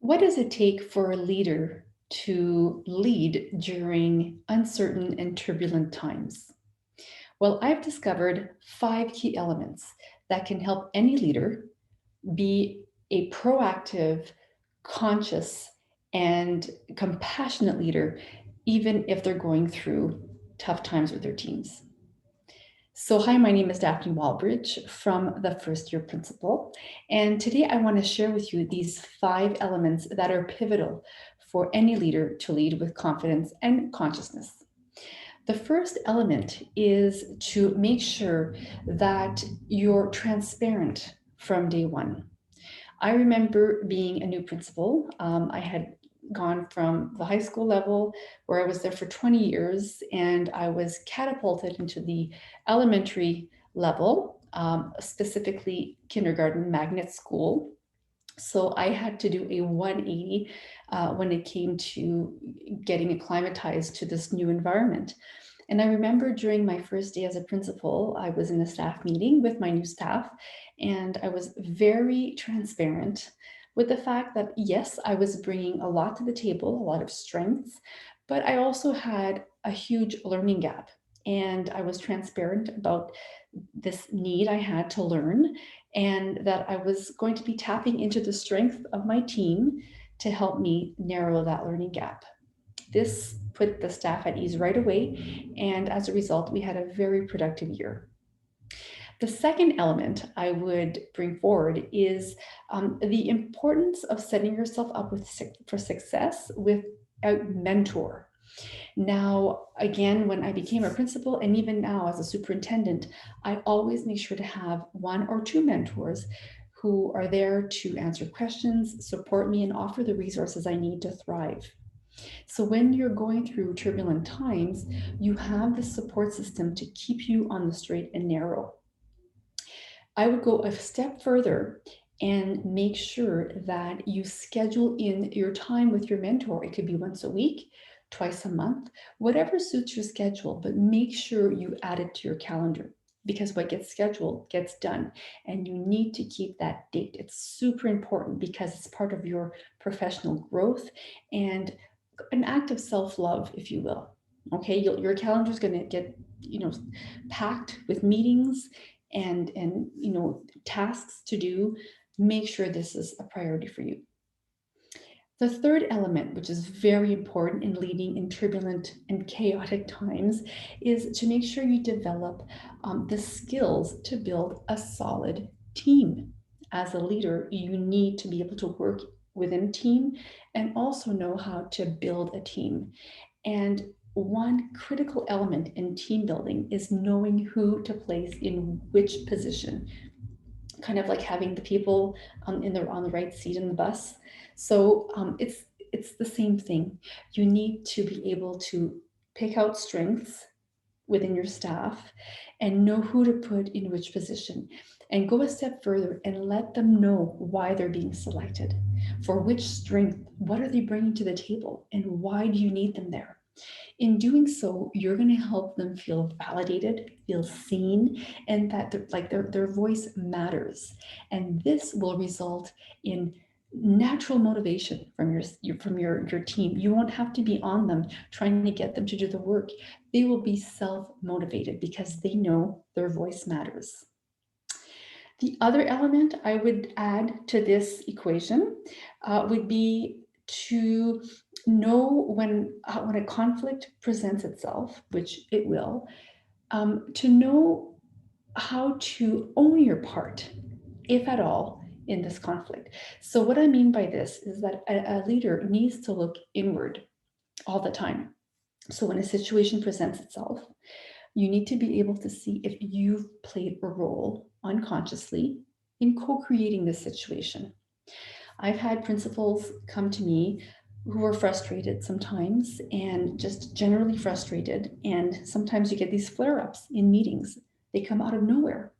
What does it take for a leader to lead during uncertain and turbulent times? Well, I've discovered 5 key elements that can help any leader be a proactive, conscious, and compassionate leader, even if they're going through tough times with their teams. So, hi, my name is Daphne Walbridge from the First Year Principal. And today I want to share with you these 5 elements that are pivotal for any leader to lead with confidence and consciousness. The first element is to make sure that you're transparent from day one. I remember being a new principal. I had gone from the high school level where I was there for 20 years, and I was catapulted into the elementary level, specifically kindergarten magnet school. So I had to do a 180 when it came to getting acclimatized to this new environment. And I remember during my first day as a principal, I was in a staff meeting with my new staff, and I was very transparent with the fact that, yes, I was bringing a lot to the table, a lot of strengths, but I also had a huge learning gap. And I was transparent about this need I had to learn, and that I was going to be tapping into the strength of my team to help me narrow that learning gap. This put the staff at ease right away, and as a result, we had a very productive year. The second element I would bring forward is the importance of setting yourself up for success with a mentor. Now, again, when I became a principal, and even now as a superintendent, I always make sure to have 1 or 2 mentors who are there to answer questions, support me, and offer the resources I need to thrive. So when you're going through turbulent times, you have the support system to keep you on the straight and narrow. I would go a step further and make sure that you schedule in your time with your mentor. It could be once a week, twice a month, whatever suits your schedule, but make sure you add it to your calendar, because what gets scheduled gets done, and you need to keep that date. It's super important because it's part of your professional growth and an act of self-love, if you will. Okay, your calendar is going to get packed with meetings and tasks to do. Make sure this is a priority for you. The third element, which is very important in leading in turbulent and chaotic times, is to make sure you develop the skills to build a solid team. As a leader, you need to be able to work within a team and also know how to build a team. And one critical element in team building is knowing who to place in which position, kind of like having the people on the right seat in the bus. So it's the same thing. You need to be able to pick out strengths within your staff and know who to put in which position, and go a step further and let them know why they're being selected, for which strength, what are they bringing to the table, and why do you need them there. In doing so, you're going to help them feel validated, feel seen, and that their voice matters. And this will result in natural motivation from your team. You won't have to be on them trying to get them to do the work. They will be self-motivated because they know their voice matters. The other element I would add to this equation would be to know when a conflict presents itself, which it will, to know how to own your part, if at all, in this conflict. So what I mean by this is that a leader needs to look inward all the time. So when a situation presents itself, you need to be able to see if you've played a role unconsciously in co-creating this situation. I've had principals come to me who are frustrated sometimes, and just generally frustrated. And sometimes you get these flare-ups in meetings. They come out of nowhere.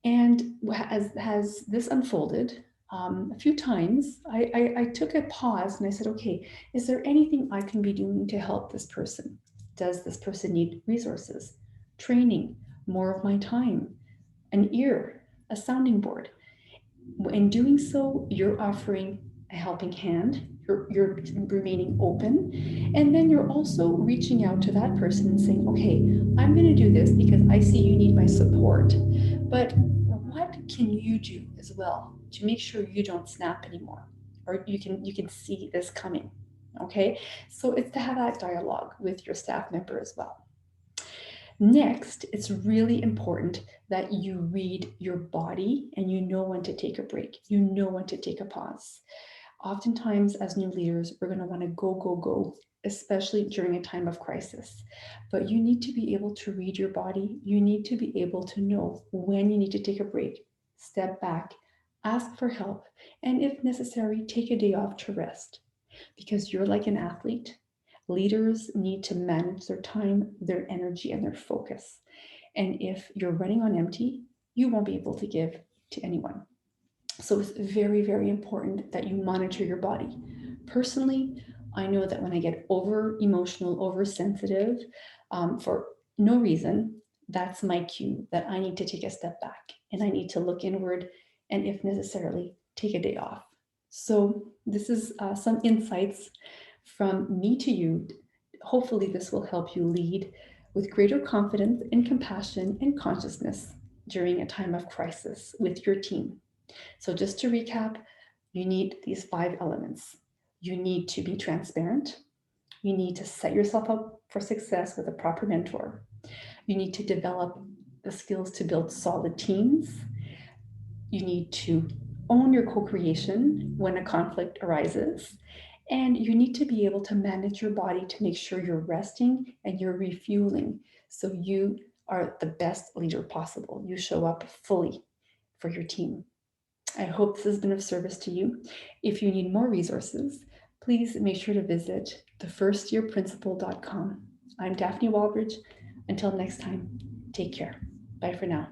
And as this unfolded a few times, I took a pause and I said, okay, is there anything I can be doing to help this person? Does this person need resources, training, more of my time, an ear, a sounding board? In doing so, you're offering a helping hand, you're remaining open, and then you're also reaching out to that person and saying, okay, I'm going to do this because I see you need my support, but what can you do as well to make sure you don't snap anymore, or you can see this coming? Okay, so it's to have that dialogue with your staff member as well. Next, it's really important that you read your body and you know when to take a break, you know when to take a pause. Oftentimes, as new leaders, we're going to want to go, go, go, especially during a time of crisis. But you need to be able to read your body. You need to be able to know when you need to take a break, step back, ask for help, and if necessary, take a day off to rest. Because you're like an athlete. Leaders need to manage their time, their energy, and their focus. And if you're running on empty, you won't be able to give to anyone. So it's very, very important that you monitor your body. Personally, I know that when I get over emotional, oversensitive for no reason, that's my cue that I need to take a step back and I need to look inward and, if necessarily, take a day off. So, this is some insights from me to you. Hopefully, this will help you lead with greater confidence and compassion and consciousness during a time of crisis with your team. So, just to recap, you need these 5 elements. You need to be transparent. You need to set yourself up for success with a proper mentor. You need to develop the skills to build solid teams. You need to own your co creation when a conflict arises. And you need to be able to manage your body to make sure you're resting and you're refueling so you are the best leader possible. You show up fully for your team. I hope this has been of service to you. If you need more resources, please make sure to visit thefirstyearprinciple.com. I'm Daphne Walbridge. Until next time, take care. Bye for now.